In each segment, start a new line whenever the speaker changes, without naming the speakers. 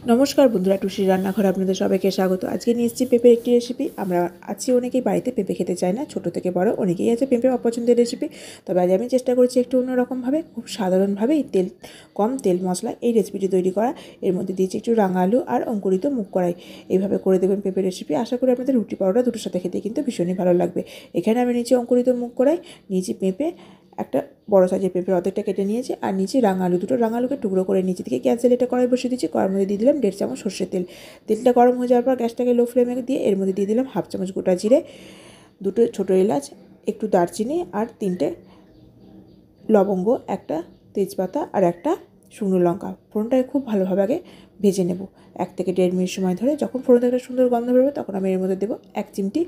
নমস্কার বন্ধুরা, টুসির রান্নাঘরে আপনাদের সবাইকে স্বাগত। আজকে নিয়ে এসেছি পেঁপের একটি রেসিপি। আমরা আছি অনেকেই বাড়িতে পেঁপে খেতে চায় না, ছোট থেকে বড় অনেকেই আছে পেঁপে অপছন্দের রেসিপি। তবে আজ আমি চেষ্টা করছি একটু অন্যরকমভাবে, খুব সাধারণভাবে কম তেল মশলা এই রেসিপিটি তৈরি করা। এর মধ্যে দিয়েছি একটু রাঙা আলু আর অঙ্কুরিত মুগ কড়াই। এইভাবে করে দেবেন পেঁপের রেসিপি। আশা করি আপনাদের রুটি পরোটা দুটোর সাথে খেতে কিন্তু ভীষণই ভালো লাগবে। এখানে আমি নিয়েছি অঙ্কুরিত মুগ কড়াই, নিয়েছি পেঁপে, একটা বড় সাইজের পেঁপে অর্ধেকটা কেটে নিয়েছি, আর নিচে রাঙা আলু, দুটো রাঙা আলুকে টুকরো করে নিচে থেকে গ্যাস জ্বালিয়ে কড়াই বসিয়ে দিচ্ছি। কড়াইয়ের মধ্যে দিয়ে দিলাম 1.5 চামচ সর্ষের তেল। তেলটা গরম হয়ে যাওয়ার পর গ্যাসটাকে লো ফ্লেমে দিয়ে এর মধ্যে দিয়ে দিলাম 1/2 চামচ গোটা জিরে, দুটো ছোটো এলাচ, একটু দারচিনি আর 3টে লবঙ্গ, একটা তেজপাতা আর একটা শুকনো লঙ্কা। ফোড়নটাকে খুব ভালোভাবে আগে ভেজে নেব 1 থেকে 1.5 মিনিট সময় ধরে। যখন ফোড়ন থেকে একটা সুন্দর গন্ধ বেরোবে তখন আমি এর মধ্যে দেবো 1 চিমটি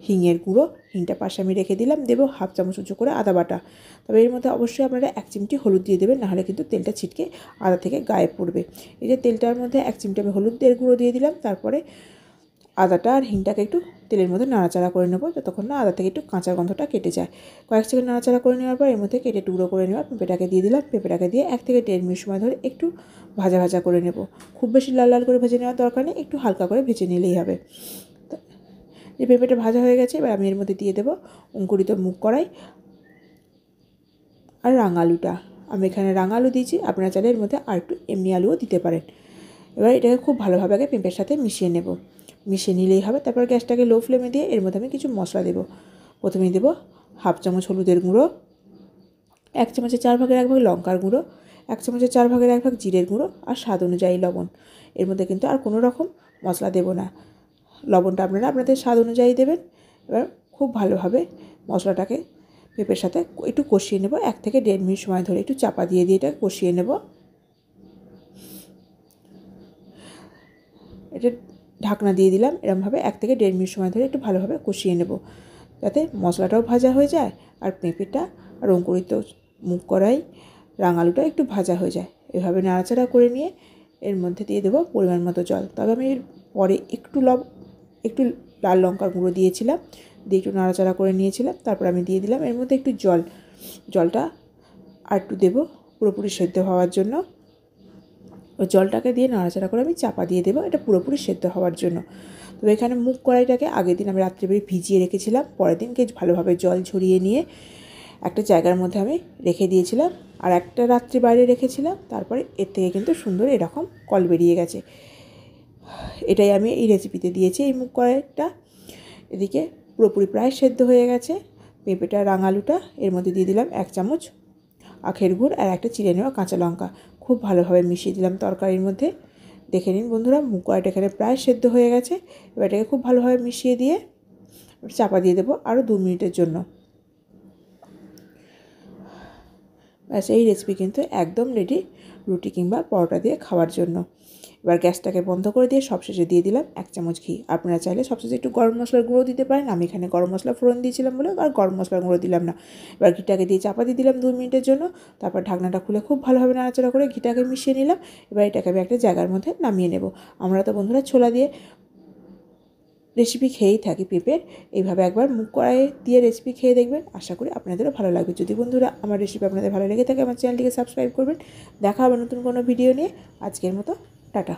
হিঙের গুঁড়ো। হিংটা পাশে আমি রেখে দিলাম। দেবো 1/2 চামচ উঁচু করে আদা বাটা। তবে এর মধ্যে অবশ্যই আপনারা 1 চিমটি হলুদ দিয়ে দেবেন, নাহলে কিন্তু তেলটা ছিটকে আদা থেকে গায়ে পড়বে। এই যে তেলটার মধ্যে 1 চিমটি আমি হলুদের গুঁড়ো দিয়ে দিলাম। তারপরে আদাটা আর হিংটাকে একটু তেলের মধ্যে নাড়াচাড়া করে নেব, যতক্ষণ না আদা থেকে একটু কাঁচা গন্ধটা কেটে যায়। কয়েক সেকেন্ড নাড়াচাড়া করে নেওয়ার পর এর মধ্যে কেটে টুকরো করে নেওয়া পেঁপেটাকে দিয়ে দিলাম। পেঁপেটাকে দিয়ে 1 থেকে 1.5 মিনিট সময় ধরে একটু ভাজা ভাজা করে নেব। খুব বেশি লাল লাল করে ভেজে নেওয়ার দরকার নেই, একটু হালকা করে ভেজে নিলেই হবে। যে পেঁপেটা ভাজা হয়ে গেছে, এবার আমি এর মধ্যে দিয়ে দেবো অঙ্কুরিত মুগ কড়াই আর রাঙা আলুটা। আমি এখানে রাঙা আলু দিয়েছি, আপনারা চাইলে এর মধ্যে আর একটু এমনি আলুও দিতে পারেন। এবার এটাকে খুব ভালোভাবে আগে পেঁপের সাথে মিশিয়ে নেব। মিশিয়ে নিলেই হবে। তারপর গ্যাসটাকে লো ফ্লেমে দিয়ে এর মধ্যে আমি কিছু মশলা দেবো। প্রথমেই দেবো 1/2 চামচ হলুদের গুঁড়ো, 1 চামচের 4 ভাগের 1 ভাগ লঙ্কার গুঁড়ো, 1 চামচের 4 ভাগের 1 ভাগ জিরের গুঁড়ো আর স্বাদ অনুযায়ী লবণ। এর মধ্যে কিন্তু আর কোনো রকম মশলা দেবো না। লবণটা আপনারা আপনাদের স্বাদ অনুযায়ী দেবেন। এবার খুব ভালোভাবে মশলাটাকে পেঁপের সাথে একটু কষিয়ে নেব। 1 থেকে 1.5 মিনিট সময় ধরে একটু চাপা দিয়ে এটা কষিয়ে নেব। এটা ঢাকনা দিয়ে দিলাম। এরকমভাবে 1 থেকে 1.5 মিনিট সময় ধরে একটু ভালোভাবে কষিয়ে নেব, যাতে মশলাটাও ভাজা হয়ে যায় আর পেঁপেটা আর অঙ্কুরিত মুগ কড়াই রাঙালুটা একটু ভাজা হয়ে যায়। এভাবে নাড়াচাড়া করে নিয়ে এর মধ্যে দিয়ে দেবো পরিমাণ মতো জল। তবে আমি এর পরে একটু লাল লঙ্কার গুঁড়ো দিয়েছিলাম, দিয়ে একটু নাড়াচাড়া করে নিয়েছিলাম। তারপর আমি দিয়ে দিলাম এর মধ্যে একটু জলটা আর একটু দেবো পুরোপুরি সেদ্ধ হওয়ার জন্য। ওই জলটাকে দিয়ে নাড়াচাড়া করে আমি চাপা দিয়ে দেবো, এটা পুরোপুরি সেদ্ধ হওয়ার জন্য। তবে এখানে মুগ কড়াইটাকে আগের দিন আমি রাত্রিবেলা ভিজিয়ে রেখেছিলাম, পরের দিনকে ভালোভাবে জল ঝরিয়ে নিয়ে একটা জায়গার মধ্যে আমি রেখে দিয়েছিলাম, আর একটা রাত্রি বাইরে রেখেছিলাম। তারপরে এর থেকে কিন্তু সুন্দর এরকম কল বেরিয়ে গেছে। এটাই আমি এই রেসিপিতে দিয়েছি। এই মুগ কড়াইটা এদিকে পুরোপুরি প্রায় সেদ্ধ হয়ে গেছে। পেঁপেটা রাঙালুটা এর মধ্যে দিয়ে দিলাম 1 চামচ আখের গুড় আর একটা চিড়ে নেওয়া কাঁচা লঙ্কা। খুব ভালোভাবে মিশিয়ে দিলাম তরকারির মধ্যে। দেখে নিন বন্ধুরা, মুগ কড়াইটা এখানে প্রায় সেদ্ধ হয়ে গেছে। এবার এটাকে খুব ভালোভাবে মিশিয়ে দিয়ে চাপা দিয়ে দেবো আরও 2 মিনিটের জন্য। ব্যাস, এই রেসিপি কিন্তু একদম রেডি রুটি কিংবা পরোটা দিয়ে খাওয়ার জন্য। এবার গ্যাসটাকে বন্ধ করে দিয়ে সবশেষে দিয়ে দিলাম 1 চামচ ঘি। আপনারা চাইলে সবশেষে একটু গরম মশলার গুঁড়ো দিতে পারেন। আমি এখানে গরম মশলা ফোড়ন দিয়েছিলাম বলে আর গরম মশলার গুঁড়ো দিলাম না। এবার ঘিটাকে দিয়ে চাপা দিয়ে দিলাম 2 মিনিটের জন্য। তারপর ঢাকনাটা খুলে খুব ভালোভাবে নাড়াচাড়া করে ঘিটাকে মিশিয়ে নিলাম। এবার এটাকে আমি একটা জায়গার মধ্যে নামিয়ে নেব। আমরা তো বন্ধুরা ছোলা দিয়ে রেসিপি খেয়েই থাকি পেঁপের। এইভাবে একবার মুগ কড়াই দিয়ে রেসিপি খেয়ে দেখবেন, আশা করি আপনাদেরও ভালো লাগবে। যদি বন্ধুরা আমার রেসিপি আপনাদের ভালো লেগে থাকে আমার চ্যানেলটিকে সাবস্ক্রাইব করবেন। দেখা হবে নতুন কোনো ভিডিও নিয়ে। আজকের মতো টাটা।